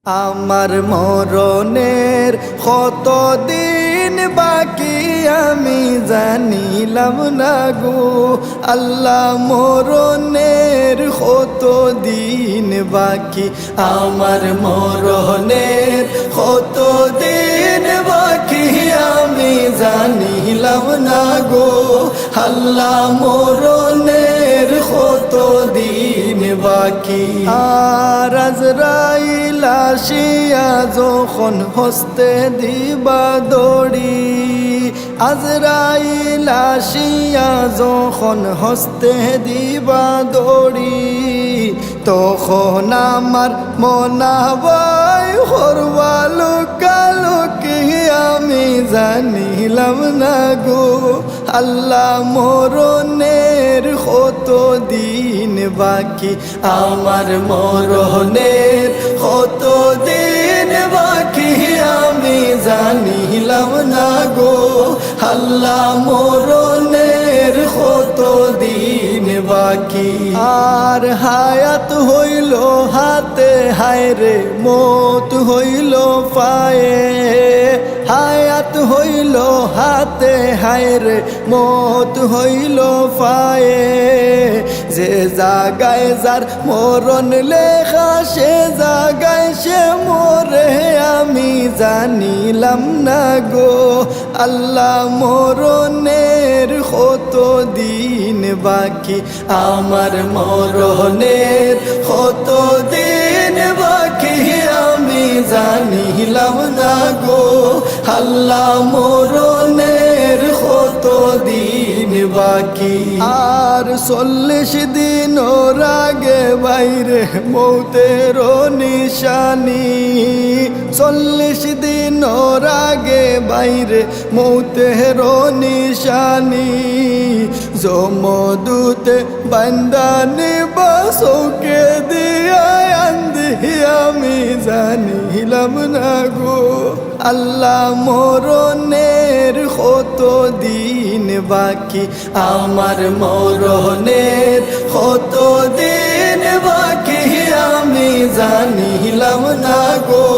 আমার মরণের কতদিন বাকি আমি জানিলাম না গো আল্লাহ, মরণের কতদিন বাকি আমার মরণের কতদিন বাকি আমি জানিলাম না গো আল্লাহ, মরণের কতদিন বাকি। আর আজরাইল আসিয়া যখন হস্তে দিবা দড়ি, আজরাইল আসিয়া যখন হস্তে দিবা দড়ি, তখন আমার মনাবাই হরবালো কালো কি আমি জানিলাম না গো আল্লাহ, মরণের কতদিন বাকি আমার মরণের কতদিন বাকি আমি জানিলাম না গো আল্লাহ, মরণের কতদিন বাকি। আর হায়াত হইল হাতে হায় রে মৌত হইল পায়ে, হায়াত হইল হাতে হায় রে মৌত হইল পায়ে, যে জাগায় যার মরণ লেখা সে জাগায় সে মরে আমি জানিলাম না গো আল্লাহ, মরণের কতদিন বাকি আমার মরণের কতদিন বাকি আমি জানিলাম না গো আল্লাহ, মরণের কতদিন বাকি। আর 40 দিন আগে বাইরে মৌতের নিশানি, 40 দিন আগে বাইরে মৌতের নিশানি, জমদূতে বান্দানি বাসকে দিয়া আন্ধি আমি জানিলাম না গো আল্লাহ, মরণের কতদিন বাকি আমার মরণের কতদিন বাকি আমি জানিলাম না গো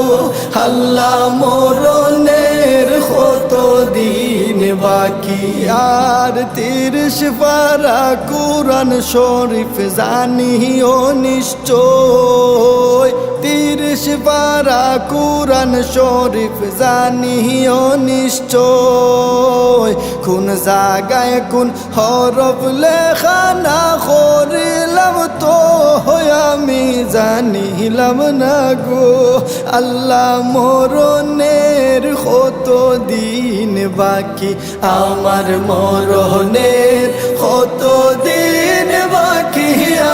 আল্লাহ, মরণের কতদিন বাকি। আর 30 পারা কুরআন শরীফ জানিও নিশ্চয়, 30 পারা কুরআন শরীফ জানিও নিশ্চয়, কোন জায়গায় কোন হরফ লেখা না করিলাম তো আমি জানিলাম না গো আল্লাহ, মরণের কতদিন বাকি আমার মরণের কতদিন বাকি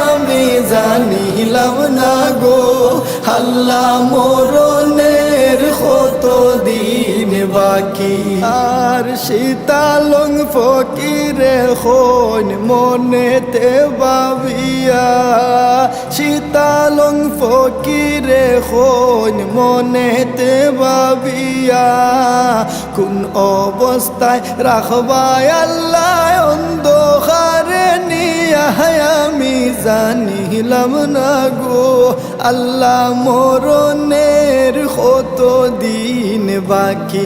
আমি জানিলাম না গো আল্লাহ, মরণের কতদিন বাকি। আর শীতালং ফকিরে হন মনেতে ভাবিয়া, শীতালং ফকিরে হন মনেতে ভাবিয়া, কোন অবস্থায় রাখবাই আল্লাহ অন্ধকারে নিয়া আমি জানিলাম না গো আল্লাহ, মরণের কতদিন বাকি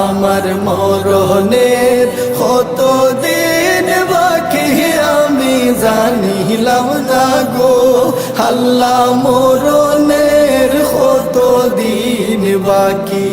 আমার মরণের কতদিন বাকি আমি জানিলাম না গো আল্লাহ, মরণের কতদিন বাকি।